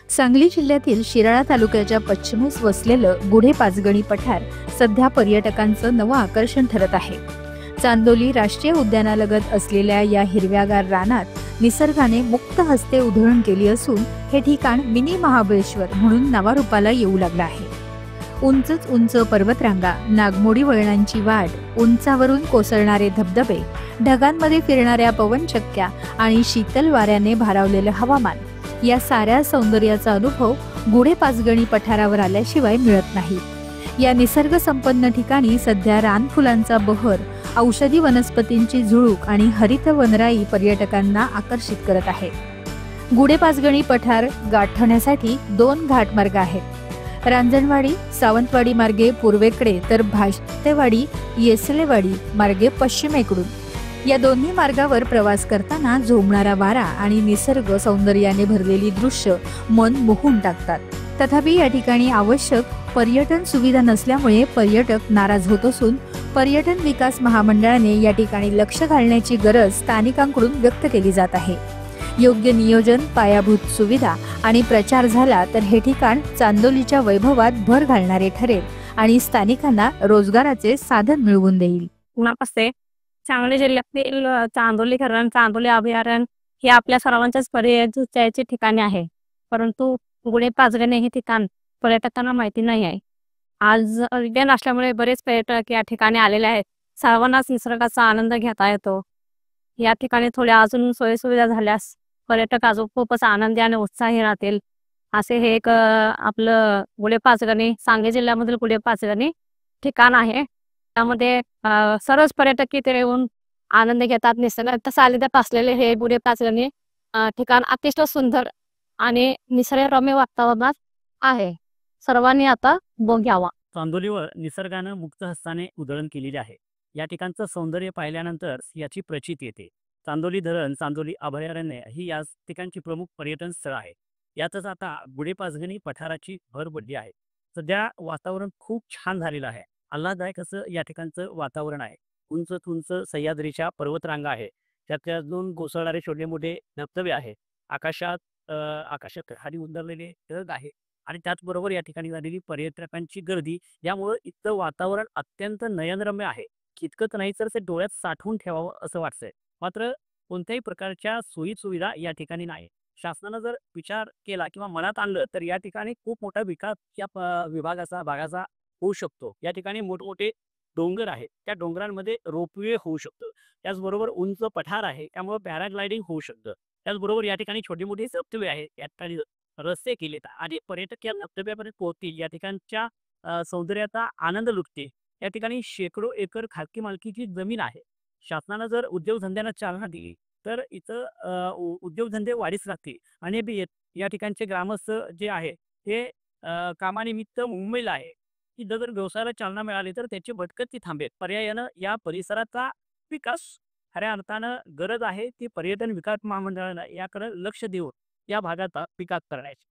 सांगली जिल्ह्यातील शिराळा तालुक्याच्या पश्चिमेस वसलेलं गुढे पाचगणी पठार सध्या पर्यटकांचं नवं आकर्षण ठरत आहे. चांदोली राष्ट्रीय उद्यानालगत असलेल्या या हिरव्यागार रानात निसर्गाने मुक्त हस्ते उधळण केली असून हे ठिकाण मिनी महाबळेश्वर म्हणून नावारूपाला येऊ लागलं आहे. उंचच उंच पर्वतरांगा, नागमोडी वळणांची वाट, उंचावरून कोसळणारे धबधबे, ढगांमध्ये फिरणाऱ्या पवनचक्क्या आणि शीतल वाऱ्याने भारावलेलं हवामान, या साऱ्या सौंदर्याचा अनुभव गुढे पाचगणी पठारावर आल्याशिवाय मिळत नाही. या निसर्ग संपन्न ठिकाणी सध्या रानफुलांचा बहर, औषधी वनस्पतींची झुळूक आणि हरित वनराई पर्यटकांना आकर्षित करत आहे. गुढे पाचगणी पठार गाठण्यासाठी 2 घाटमार्ग आहेत. रांजणवाडी सावंतवाडी मार्गे पूर्वेकडे तर भाष्तेवाडी येसलेवाडी मार्गे पश्चिमेकडून. या दोन्ही मार्गावर प्रवास करताना झोंबणारा वारा आणि निसर्ग सौंदर्याने भरलेली दृश्य मन मोहून टाकतात. तथापि या ठिकाणी आवश्यक पर्यटन सुविधा नसल्यामुळे पर्यटक नाराज होत असून पर्यटन विकास महामंडळाने या ठिकाणी लक्ष घालण्याची गरज स्थानिकांकडून व्यक्त केली जात आहे. योग्य नियोजन, पायाभूत सुविधा आणि प्रचार झाला तर हे ठिकाण चांदोलीच्या वैभवात भर घालणारे ठरेल आणि स्थानिकांना रोजगाराचे साधन मिळवून देईल. सांगली जिल्ह्यातील चांदोली धरण, चांदोली अभयारण्य हे आपल्या सर्वांच्याच पर्यटनाचे ठिकाणे आहे. परंतु गुढे पाचगणी हे ठिकाण पर्यटकांना माहिती नाही आहे. आज उद्यान असल्यामुळे बरेच पर्यटक या ठिकाणी आलेले आहेत. सर्वांनाच निसर्गाचा आनंद घेता येतो. या ठिकाणी थोड्या अजून सोयीसुविधा झाल्यास पर्यटक अजून खूपच आनंदी आणि उत्साही राहतील. असे हे एक आपलं गुढे पाचगणी, सांगली जिल्ह्यामधील गुढे पाचगणी ठिकाण आहे. त्यामध्ये सर्वच पर्यटक इथे येऊन आनंद घेतात. निसर्गाच्या सानिध्यात असलेले हे गुढे पाचगणी ठिकाण अतिशय सुंदर आणि निसर्गरम्य वातावरणात आहे. सर्वांनी आता बघावा. चांदोलीवर निसर्गानं मुक्त हस्ताने उधळण केलेली आहे. या ठिकाणचं सौंदर्य पाहिल्यानंतर याची प्रचिती येते. चांदोली धरण, चांदोली अभयारण्य ही या ठिकाणची प्रमुख पर्यटन स्थळ आहे. यातच आता गुढे पाचगणी पठाराची भर पडली आहे. सध्या वातावरण खूप छान झालेलं आहे. आल्हाददायक असं या ठिकाणचं वातावरण आहे. उंच उंच सह्याद्रीच्या पर्वतरांगा आहे. त्यातून कोसळणारे छोटे मोठे धबधबे आहे. आकाशात खाली उतरलेले ढग आहे आणि त्याचबरोबर या ठिकाणी झालेली पर्यटकांची गर्दी, यामुळे इथलं वातावरण अत्यंत नयनरम्य आहे. इतकंच नाही तर ते डोळ्यात साठवून ठेवावं असं वाटतंय. मात्र कोणत्याही प्रकारच्या सोयी सुविधा या ठिकाणी नाही. शासनानं जर विचार केला किंवा मनात आणलं तर या ठिकाणी खूप मोठा विकास या भागाचा होऊ शकतो. या ठिकाणी मोठमोठे डोंगर आहेत. त्या डोंगरांमध्ये रोपवे होऊ शकतं. त्याचबरोबर उंच पठार आहे, त्यामुळे पॅराग्लायडिंग होऊ शकतं. त्याचबरोबर या ठिकाणी छोटे मोठे धबधबे आहेत. या ठिकाणी रस्ते केलेत आणि पर्यटक या धबधब्यापर्यंत पोहोचतील. या ठिकाणच्या सौंदर्याचा आनंद लुटतील. या ठिकाणी शेकडो एकर खाजगी मालकीची जमीन आहे. शासनानं जर उद्योगधंद्यांना चालना दिली तर इथं उद्योगधंदे वाढीस लागतील आणि या ठिकाणचे ग्रामस्थ जे आहे हे कामानिमित्त मुंबईला आहे. तिथं जर व्यवसायाला चालना मिळाली तर त्याची भटकंती थांबेल. पर्यायानं या परिसराचा विकास खऱ्या अर्थानं गरज आहे. ती पर्यटन विकास महामंडळानं याकडे लक्ष देऊन या भागाचा विकास करण्याची